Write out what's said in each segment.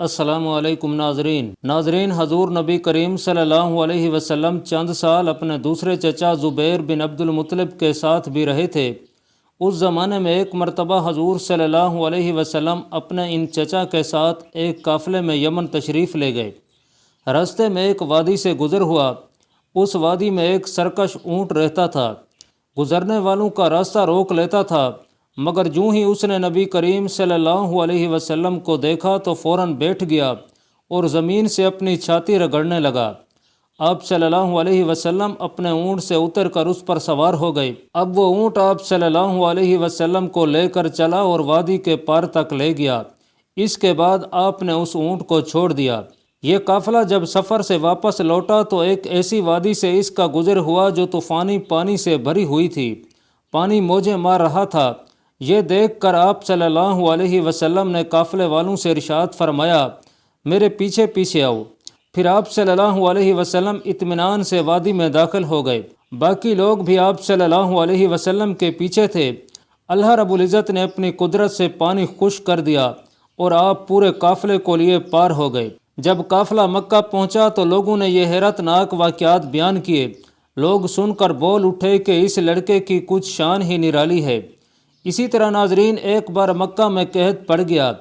السلام علیکم ناظرین حضور نبی کریم صلی اللہ علیہ وسلم چند سال اپنے دوسرے چچا زبیر بن عبد المطلب کے ساتھ بھی رہے تھے۔ اس زمانے میں ایک مرتبہ حضور صلی اللہ علیہ وسلم اپنے ان چچا کے ساتھ ایک قافلے میں یمن تشریف لے گئے۔ راستے میں ایک وادی سے گزر ہوا۔ اس وادی میں ایک سرکش اونٹ رہتا تھا، گزرنے والوں کا راستہ روک لیتا تھا، مگر جوں ہی اس نے نبی کریم صلی اللہ علیہ وسلم کو دیکھا تو فوراً بیٹھ گیا اور زمین سے اپنی چھاتی رگڑنے لگا۔ آپ صلی اللہ علیہ وسلم اپنے اونٹ سے اتر کر اس پر سوار ہو گئے۔ اب وہ اونٹ آپ صلی اللہ علیہ وسلم کو لے کر چلا اور وادی کے پار تک لے گیا۔ اس کے بعد آپ نے اس اونٹ کو چھوڑ دیا۔ یہ قافلہ جب سفر سے واپس لوٹا تو ایک ایسی وادی سے اس کا گزر ہوا جو طوفانی پانی سے بھری ہوئی تھی، پانی موجیں مار رہا تھا۔ یہ دیکھ کر آپ صلی اللہ علیہ وسلم نے قافلے والوں سے ارشاد فرمایا، میرے پیچھے پیچھے آؤ۔ پھر آپ صلی اللہ علیہ وسلم اطمینان سے وادی میں داخل ہو گئے۔ باقی لوگ بھی آپ صلی اللہ علیہ وسلم کے پیچھے تھے۔ اللہ رب العزت نے اپنی قدرت سے پانی خشک کر دیا اور آپ پورے قافلے کو لیے پار ہو گئے۔ جب قافلہ مکہ پہنچا تو لوگوں نے یہ حیرت ناک واقعات بیان کیے۔ لوگ سن کر بول اٹھے کہ اس لڑکے کی کچھ شان ہی نرالی ہے۔ اسی طرح ناظرین، ایک بار مکہ میں قحط پڑ گیا،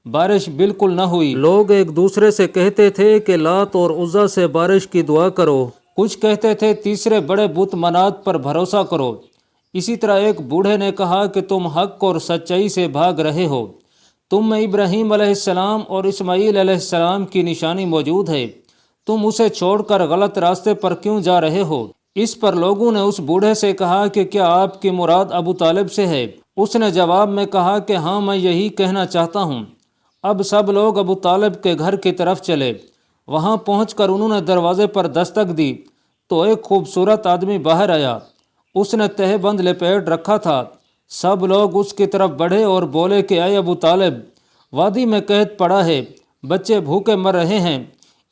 بارش بالکل نہ ہوئی۔ لوگ ایک دوسرے سے کہتے تھے کہ لات اور عزا سے بارش کی دعا کرو، کچھ کہتے تھے تیسرے بڑے بت منات پر بھروسہ کرو۔ اسی طرح ایک بوڑھے نے کہا کہ تم حق اور سچائی سے بھاگ رہے ہو، تم میں ابراہیم علیہ السلام اور اسماعیل علیہ السلام کی نشانی موجود ہے، تم اسے چھوڑ کر غلط راستے پر کیوں جا رہے ہو؟ اس پر لوگوں نے اس بوڑھے سے کہا کہ کیا آپ کی مراد ابو طالب سے ہے؟ اس نے جواب میں کہا کہ ہاں، میں یہی کہنا چاہتا ہوں۔ اب سب لوگ ابو طالب کے گھر کی طرف چلے۔ وہاں پہنچ کر انہوں نے دروازے پر دستک دی تو ایک خوبصورت آدمی باہر آیا۔ اس نے تہہ بند لپیٹ رکھا تھا۔ سب لوگ اس کی طرف بڑھے اور بولے کہ اے ابو طالب، وادی میں قحط پڑا ہے، بچے بھوکے مر رہے ہیں،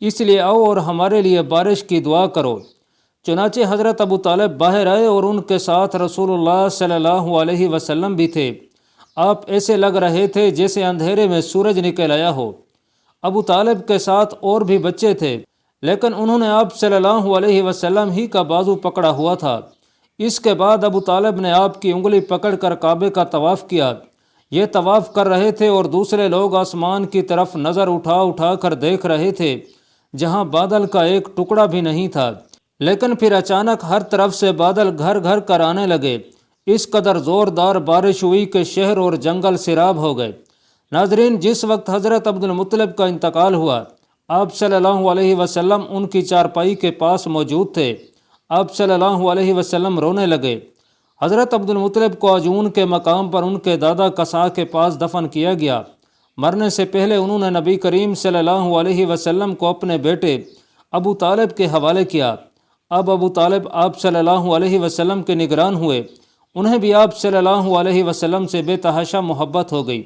اس لیے آؤ اور ہمارے لیے بارش کی دعا کرو۔ چنانچہ حضرت ابو طالب باہر آئے اور ان کے ساتھ رسول اللہ صلی اللہ علیہ وسلم بھی تھے۔ آپ ایسے لگ رہے تھے جیسے اندھیرے میں سورج نکل آیا ہو۔ ابو طالب کے ساتھ اور بھی بچے تھے، لیکن انہوں نے آپ صلی اللہ علیہ وسلم ہی کا بازو پکڑا ہوا تھا۔ اس کے بعد ابو طالب نے آپ کی انگلی پکڑ کر کعبے کا طواف کیا۔ یہ طواف کر رہے تھے اور دوسرے لوگ آسمان کی طرف نظر اٹھا اٹھا کر دیکھ رہے تھے، جہاں بادل کا ایک ٹکڑا بھی نہیں تھا۔ لیکن پھر اچانک ہر طرف سے بادل گھر گھر کر آنے لگے۔ اس قدر زوردار بارش ہوئی کہ شہر اور جنگل سیراب ہو گئے۔ ناظرین، جس وقت حضرت عبد المطلب کا انتقال ہوا، آپ صلی اللہ علیہ وسلم ان کی چارپائی کے پاس موجود تھے۔ آپ صلی اللہ علیہ وسلم رونے لگے۔ حضرت عبد المطلب کو عجون کے مقام پر ان کے دادا قصا کے پاس دفن کیا گیا۔ مرنے سے پہلے انہوں نے نبی کریم صلی اللہ علیہ وسلم کو اپنے بیٹے ابو طالب کے حوالے کیا۔ اب ابو طالب آپ صلی اللہ علیہ وسلم کے نگران ہوئے۔ انہیں بھی آپ صلی اللہ علیہ وسلم سے بے تحاشا محبت ہو گئی۔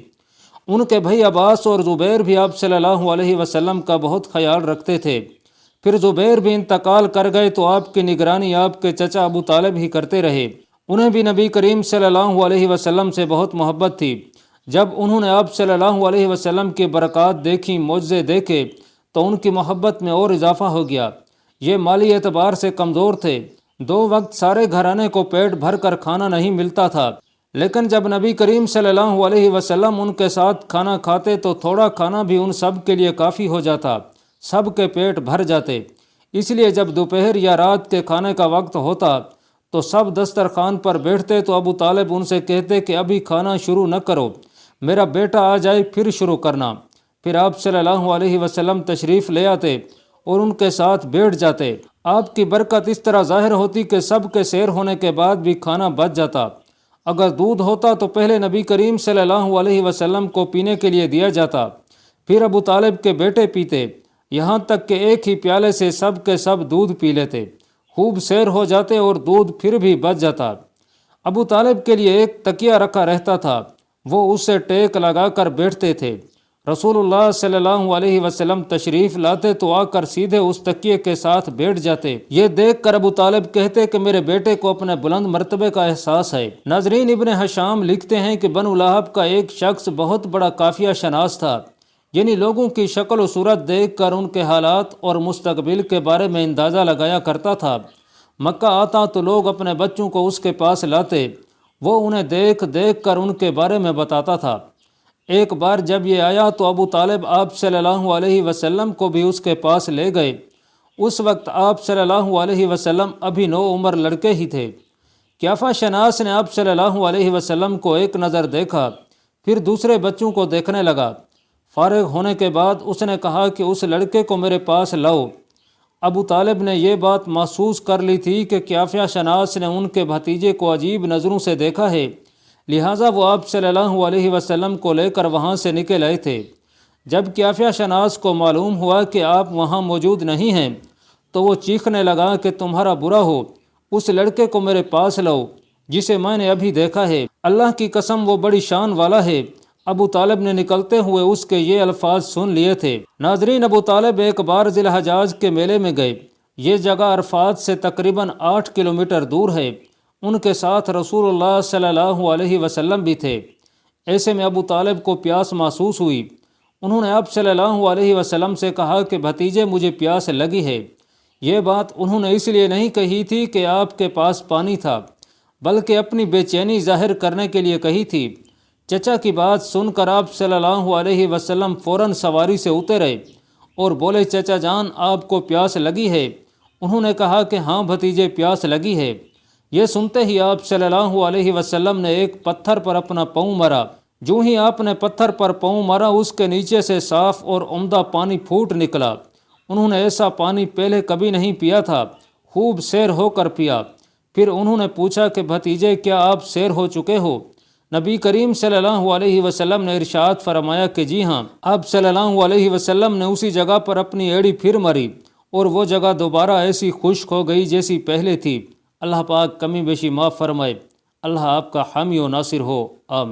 ان کے بھائی عباس اور زبیر بھی آپ صلی اللہ علیہ وسلم کا بہت خیال رکھتے تھے۔ پھر زبیر بھی انتقال کر گئے تو آپ کی نگرانی آپ کے چچا ابو طالب ہی کرتے رہے۔ انہیں بھی نبی کریم صلی اللہ علیہ وسلم سے بہت محبت تھی۔ جب انہوں نے آپ صلی اللہ علیہ وسلم کی برکات دیکھی، معجزے دیکھے، تو ان کی محبت میں اور اضافہ ہو گیا۔ یہ مالی اعتبار سے کمزور تھے۔ 2 وقت سارے گھرانے کو پیٹ بھر کر کھانا نہیں ملتا تھا، لیکن جب نبی کریم صلی اللہ علیہ وسلم ان کے ساتھ کھانا کھاتے تو تھوڑا کھانا بھی ان سب کے لیے کافی ہو جاتا، سب کے پیٹ بھر جاتے۔ اس لیے جب دوپہر یا رات کے کھانے کا وقت ہوتا تو سب دسترخوان پر بیٹھتے تو ابو طالب ان سے کہتے کہ ابھی کھانا شروع نہ کرو، میرا بیٹا آ جائے پھر شروع کرنا۔ پھر آپ صلی اللہ علیہ وسلم تشریف لے آتے اور ان کے ساتھ بیٹھ جاتے۔ آپ کی برکت اس طرح ظاہر ہوتی کہ سب کے سیر ہونے کے بعد بھی کھانا بچ جاتا۔ اگر دودھ ہوتا تو پہلے نبی کریم صلی اللہ علیہ وسلم کو پینے کے لیے دیا جاتا، پھر ابو طالب کے بیٹے پیتے، یہاں تک کہ ایک ہی پیالے سے سب کے سب دودھ پی لیتے، خوب سیر ہو جاتے اور دودھ پھر بھی بچ جاتا۔ ابو طالب کے لیے ایک تکیہ رکھا رہتا تھا، وہ اس سے ٹیک لگا کر بیٹھتے تھے۔ رسول اللہ صلی اللہ علیہ وسلم تشریف لاتے تو آ کر سیدھے اس تکیے کے ساتھ بیٹھ جاتے۔ یہ دیکھ کر ابو طالب کہتے کہ میرے بیٹے کو اپنے بلند مرتبے کا احساس ہے۔ ناظرین، ابن ہشام لکھتے ہیں کہ بنو لہب کا ایک شخص بہت بڑا قافیہ شناس تھا۔ یعنی لوگوں کی شکل و صورت دیکھ کر ان کے حالات اور مستقبل کے بارے میں اندازہ لگایا کرتا تھا۔ مکہ آتا تو لوگ اپنے بچوں کو اس کے پاس لاتے، وہ انہیں دیکھ دیکھ کر ان کے بارے میں بتاتا تھا۔ ایک بار جب یہ آیا تو ابو طالب آپ صلی اللہ علیہ وسلم کو بھی اس کے پاس لے گئے۔ اس وقت آپ صلی اللہ علیہ وسلم ابھی نوعمر لڑکے ہی تھے۔ قیافہ شناس نے آپ صلی اللہ علیہ وسلم کو ایک نظر دیکھا، پھر دوسرے بچوں کو دیکھنے لگا۔ فارغ ہونے کے بعد اس نے کہا کہ اس لڑکے کو میرے پاس لاؤ۔ ابو طالب نے یہ بات محسوس کر لی تھی کہ قیافہ شناس نے ان کے بھتیجے کو عجیب نظروں سے دیکھا ہے، لہٰذا وہ آپ صلی اللہ علیہ وسلم کو لے کر وہاں سے نکل آئے تھے۔ جب قیافہ شناس کو معلوم ہوا کہ آپ وہاں موجود نہیں ہیں تو وہ چیخنے لگا کہ تمہارا برا ہو، اس لڑکے کو میرے پاس لاؤ جسے میں نے ابھی دیکھا ہے، اللہ کی قسم وہ بڑی شان والا ہے۔ ابو طالب نے نکلتے ہوئے اس کے یہ الفاظ سن لیے تھے۔ ناظرین، ابو طالب ایک بار ذی الحجاج کے میلے میں گئے۔ یہ جگہ عرفات سے تقریباً 8 کلومیٹر دور ہے۔ ان کے ساتھ رسول اللہ صلی اللہ علیہ وسلم بھی تھے۔ ایسے میں ابو طالب کو پیاس محسوس ہوئی۔ انہوں نے آپ صلی اللہ علیہ وسلم سے کہا کہ بھتیجے مجھے پیاس لگی ہے۔ یہ بات انہوں نے اس لیے نہیں کہی تھی کہ آپ کے پاس پانی تھا، بلکہ اپنی بے چینی ظاہر کرنے کے لیے کہی تھی۔ چچا کی بات سن کر آپ صلی اللہ علیہ وسلم فوراً سواری سے اترے اور بولے، چچا جان آپ کو پیاس لگی ہے؟ انہوں نے کہا کہ ہاں بھتیجے پیاس لگی ہے۔ یہ سنتے ہی آپ صلی اللہ علیہ وسلم نے ایک پتھر پر اپنا پاؤں مارا۔ جو ہی آپ نے پتھر پر پاؤں مارا اس کے نیچے سے صاف اور عمدہ پانی پھوٹ نکلا۔ انہوں نے ایسا پانی پہلے کبھی نہیں پیا تھا، خوب سیر ہو کر پیا۔ پھر انہوں نے پوچھا کہ بھتیجے کیا آپ سیر ہو چکے ہو؟ نبی کریم صلی اللہ علیہ وسلم نے ارشاد فرمایا کہ جی ہاں۔ آپ صلی اللہ علیہ وسلم نے اسی جگہ پر اپنی ایڑی پھر ماری اور وہ جگہ دوبارہ ایسی خشک ہو گئی جیسی پہلے تھی۔ اللہ پاک کمی بیشی معاف فرمائے۔ اللہ آپ کا حامی و ناصر ہو، آمین۔